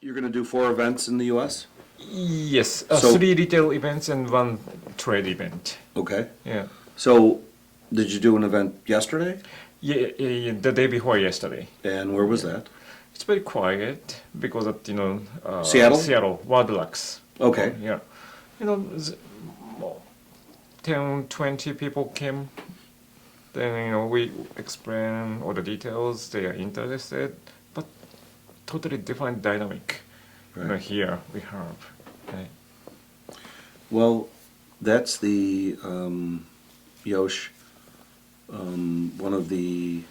You're going to do 4 events in the U.S.? Yes, So- 3 retail events and 1 trade event. Okay. Yeah. So, did you do an event yesterday? Yeah, the day before yesterday. And where was that? It's very quiet because of, Seattle? Seattle, Wildlux. Okay. Yeah. Well, 10, 20 people came. Then, we explain all the details. They are interested, but totally different dynamic. Right. Here we have. Okay. Well, that's the, Yosh, one of the,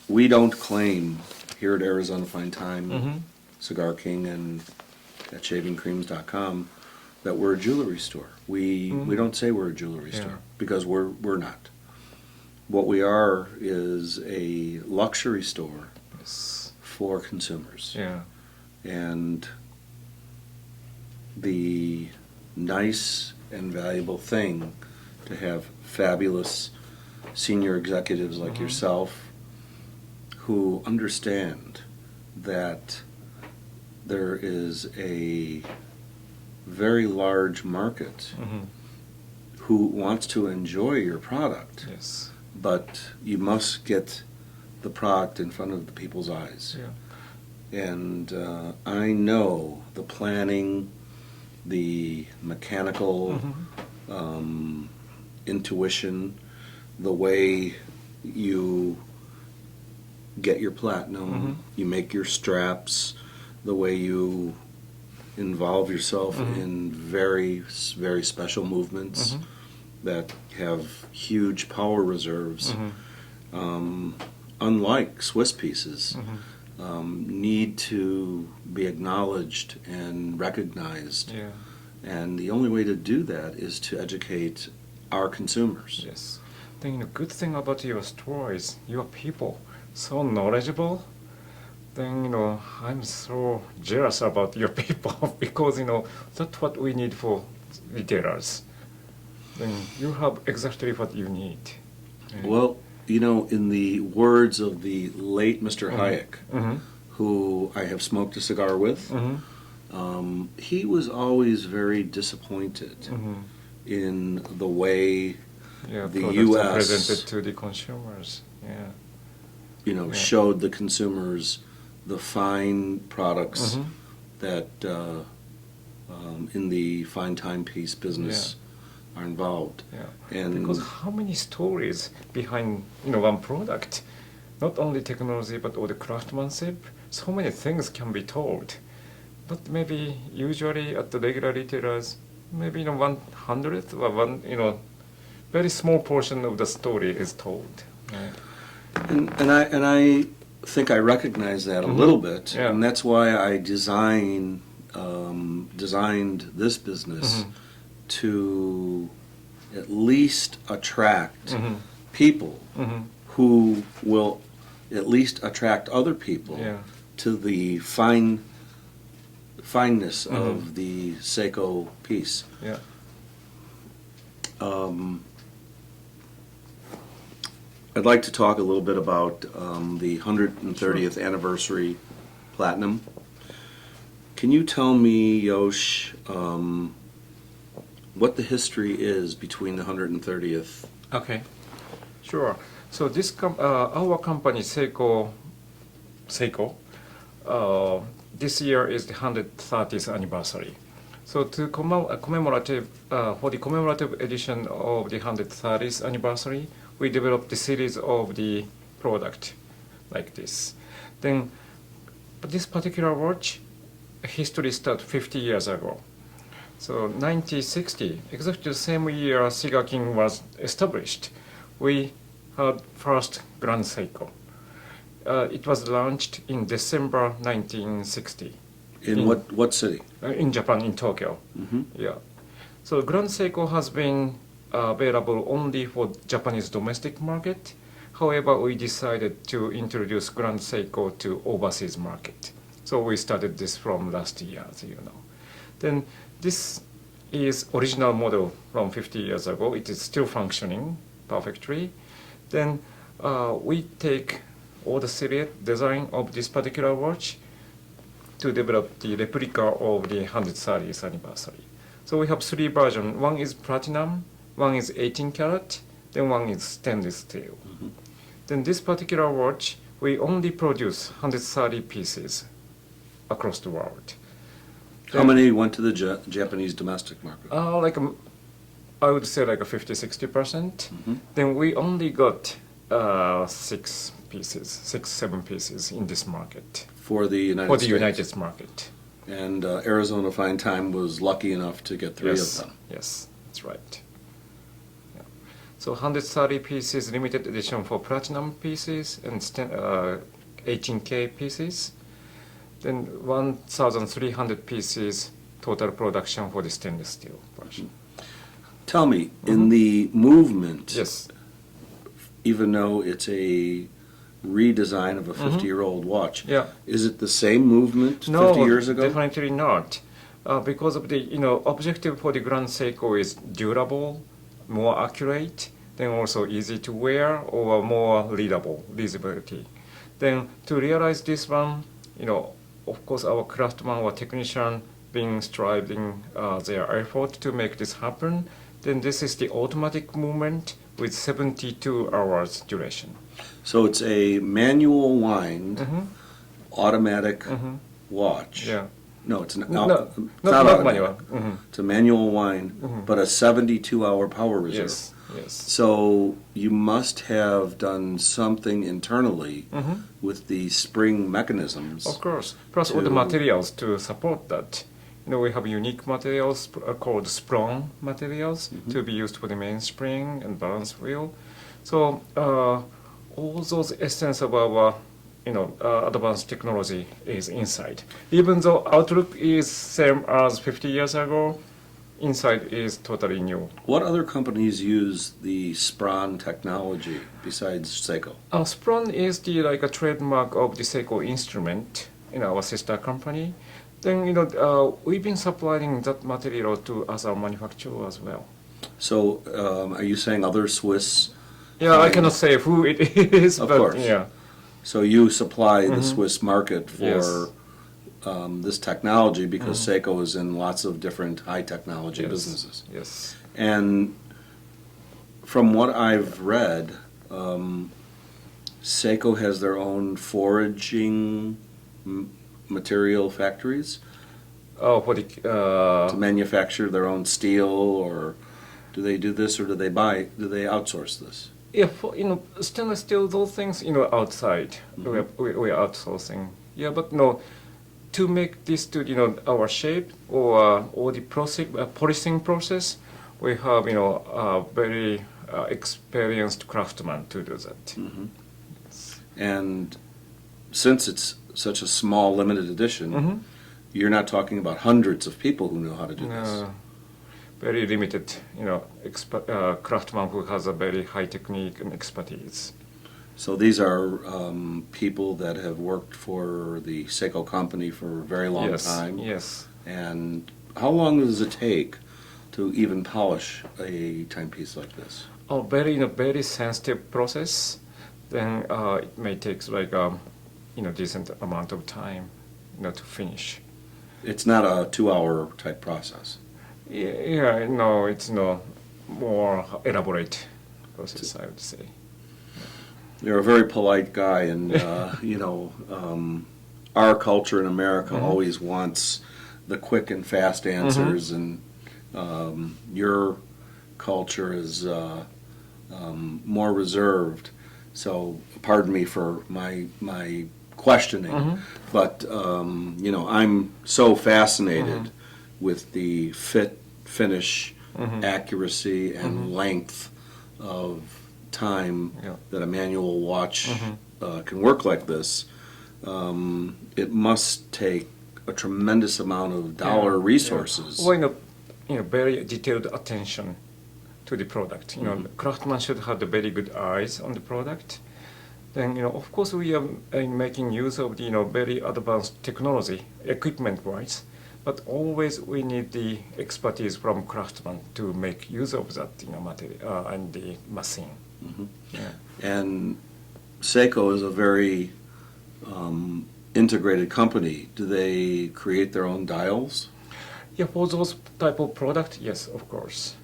we don't claim here at Arizona Fine Time, Cigar King and at shavingcreams.com that we're a jewelry store. We don't say we're a jewelry store because we're not. What we are is a luxury store Yes. for consumers. Yeah. And the nice and valuable thing to have fabulous senior executives like yourself who understand that there is a very large market who wants to enjoy your product, Yes. but you must get the product in front of the people's eyes. Yeah. And I know the planning, the mechanical intuition, the way you get your platinum, you make your straps, the way you involve yourself in very, very special movements that have huge power reserves, unlike Swiss pieces. Need to be acknowledged and recognized. Yeah. And the only way to do that is to educate our consumers. Yes. Then the good thing about your store is your people so knowledgeable. Then I'm so jealous about your people because that's what we need for retailers. Then you have exactly what you need. Yeah. Well, in the words of the late Mr. Hayek, who I have smoked a cigar with, he was always very disappointed in the way the products are U.S. presented to the consumers. Yeah. showed the consumers the fine products that in the fine timepiece business are involved. Yeah. And Because how many stories behind one product? Not only technology but all the craftsmanship. So many things can be told. But maybe usually at the regular retailers, maybe 100th or very small portion of the story is told. Right? And I think I recognize that a little bit, Yeah. and that's why I designed this business to at least attract people who will at least attract other people to the fineness of the Seiko piece. Yeah. I'd like to talk a little bit about the 130th anniversary platinum. Can you tell me, Yosh, what the history is between the 130th? Okay. Sure. So this our company Seiko, this year is the 130th anniversary. So to commemorative for the commemorative edition of the 130th anniversary, we developed the series of the product like this. Then, but this particular watch, history started 50 years ago. So 1960, exactly the same year Cigar King was established, we had first Grand Seiko. It was launched in December 1960. In what city? In Japan, in Tokyo. Yeah. So Grand Seiko has been available only for Japanese domestic market. However, we decided to introduce Grand Seiko to overseas market. So we started this from last year, as you know. Then this is original model from 50 years ago. It is still functioning perfectly. Then we take all the silhouette design of this particular watch to develop the replica of the 130th anniversary. So we have 3 versions. One is platinum, one is 18 karat, then one is stainless steel. Then this particular watch, we only produce 130 pieces across the world. How many went to the Japanese domestic market? I would say like a 50-60%. Then we only got 6, 7 pieces in this market. For the United States? United States market. And Arizona Fine Time was lucky enough to get 3 of them. Yes, that's right. Yeah. So 130 pieces limited edition for platinum pieces and 18K pieces. Then 1,300 pieces total production for the stainless steel version. Tell me, in the movement, Yes. even though it's a redesign of a 50-year-old watch, Yeah. is it the same movement No, 50 years ago? definitely not. Because of the objective for the Grand Seiko is durable, more accurate, then also easy to wear or more readable, visibility. Then to realize this one, of course our craftsman or technician been striving their effort to make this happen. Then this is the automatic movement with 72 hours duration. So it's a manual wind, automatic watch. Yeah. No, it's not. Not automatic. manual. It's a manual wind, but a 72-hour power reserve. Yes. Yes. So you must have done something internally with the spring mechanisms. Of course. Plus all the materials to support that. We have unique materials called sprung materials to be used for the mainspring and balance wheel. So all those essence of our advanced technology is inside. Even though outlook is same as 50 years ago, inside is totally new. What other companies use the Spron technology besides Seiko? Sprung is a trademark of the Seiko instrument in our sister company. Then we've been supplying that material to other manufacturers as well. So are you saying other Swiss? Yeah, I cannot say who it is, Of but course. yeah. So you supply the Swiss market for Yes. This technology because Seiko is in lots of different high technology businesses. Yes. And from what I've read, Seiko has their own foraging material factories For the to manufacture their own steel, or do they do this, or do they outsource this? for stainless steel, those things outside we are outsourcing. Yeah, but no, to make this to our shape or the polishing process, we have a very experienced craftsman to do that. And since it's such a small limited edition, you're not talking about hundreds of people who know how to do this. Very limited, craftsman who has a very high technique and expertise. So these are people that have worked for the Seiko company for a very long time. Yes. And how long does it take to even polish a timepiece like this? Very sensitive process. Then it may take decent amount of time, to finish. It's not a 2-hour type process. Yeah, no, it's more elaborate process, I would say. You're a very polite guy, and our culture in America always wants the quick and fast answers, and your culture is more reserved. So, pardon me for my questioning, but I'm so fascinated with the fit, finish, accuracy, and length of time that a manual watch can work like this. It must take a tremendous amount of dollar resources. Well, very detailed attention to the product. Craftsman should have the very good eyes on the product. Then, of course, we are making use of the very advanced technology, equipment-wise. But always we need the expertise from craftsmen to make use of that material and the machine. Yeah. And Seiko is a very integrated company, do they create their own dials? Yeah, for those type of product, yes, of course.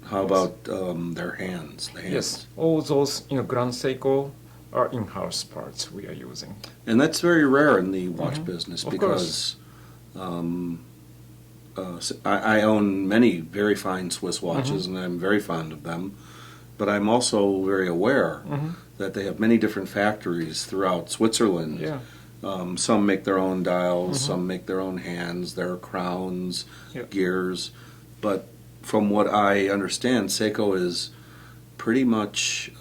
How Yes. about their hands? The hands? Yes, all those Grand Seiko are in-house parts we are using. And that's very rare in the watch Mhm. business Of because I own many very fine Swiss watches and I'm very fond of them, but I'm also very aware that they have many different factories throughout Switzerland. Yeah. Some make their own dials, some make their own hands, their crowns, Yeah. gears, but from what I understand, Seiko is pretty much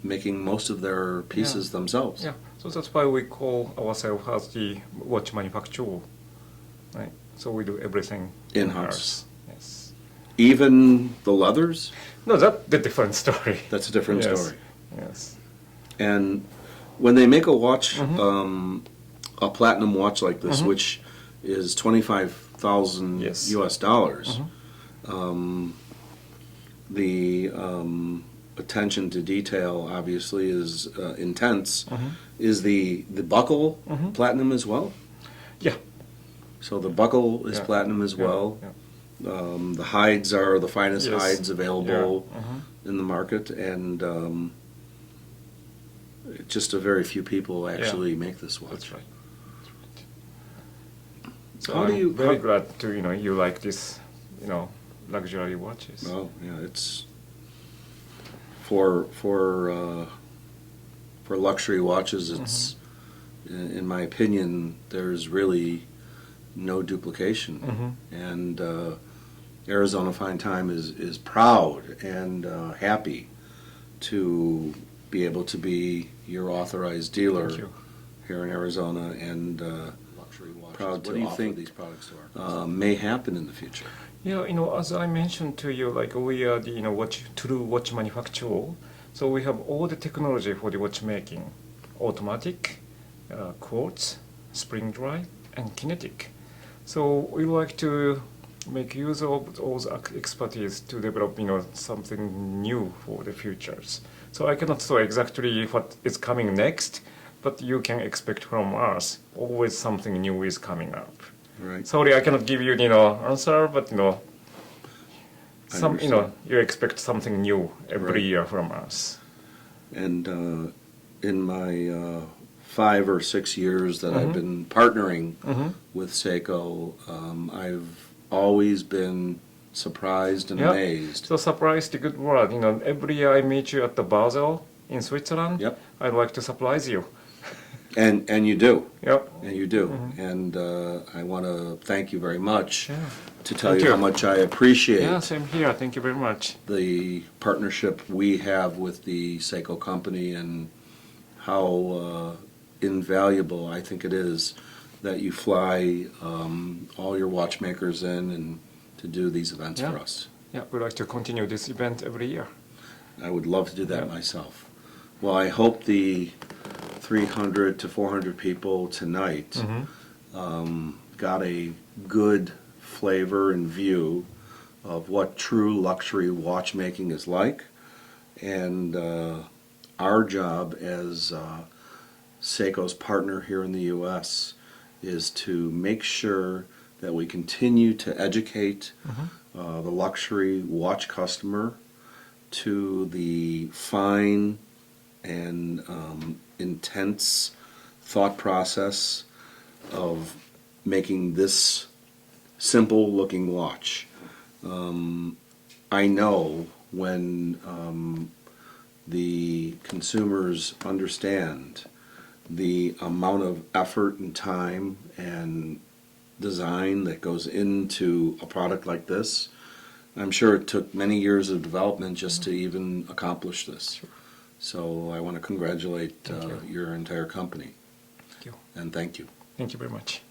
making most of their pieces themselves. Yeah, so that's why we call ourselves as the watch manufacturer. Right. So we do everything In-house. Yes. Even the leathers? No, that's the different story. That's a different Yes. story. Yes. And when they make a watch, a platinum watch like this, which is 25,000 Yes. US dollars, the attention to detail obviously is intense. Is the buckle platinum as well? Yeah. So the buckle is Yeah. platinum as Yeah. well. Yeah. The hides are the finest Yes. hides available Yeah. in the market, and just a very few people actually make this watch. That's right. That's right. So How I'm do you- very how- glad to you like this luxury watches. Well, yeah, it's for luxury watches. It's in my opinion, there's really no duplication, and Arizona Fine Time is proud and happy to be able to be your authorized dealer Thank you. here in Arizona, and Luxury watches. proud What to do you offer think these these products to our may happen in the future. Yeah, as I mentioned to you, like we are the true watch manufacturer. So we have all the technology for the watchmaking: automatic, quartz, spring dry, and kinetic. So we like to make use of those expertise to develop something new for the futures. So I cannot say exactly what is coming next, but you can expect from us always something new is coming up. Right. Sorry, I cannot give you answer, but some understand. you expect something new every Right. year from us. And in my 5 or 6 years that I've been partnering with Seiko, I've always been surprised and Yeah. amazed. So surprise the good word. Every year I meet you at the Basel in Switzerland. Yep. I'd like to surprise you. And you do. Yep. And you do. And I want to thank you very much Yeah. to tell Thank you you. how much I appreciate Yeah, same here. Thank you very much. the partnership we have with the Seiko company and how invaluable I think it is that you fly all your watchmakers in and to do these events for Yeah. us. Yeah, we'd like to continue this event every year. I would love to do that Yeah. myself. Well, I hope the 300 to 400 people tonight got a good flavor and view of what true luxury watchmaking is like. And our job as Seiko's partner here in the U.S. is to make sure that we continue to educate the luxury watch customer to the fine and intense thought process of making this simple looking watch. I know when the consumers understand the amount of effort and time and design that goes into a product like this. I'm sure it took many years of development just to even accomplish this. So I want to congratulate Thank you. your entire company. Thank you. And thank you. Thank you very much.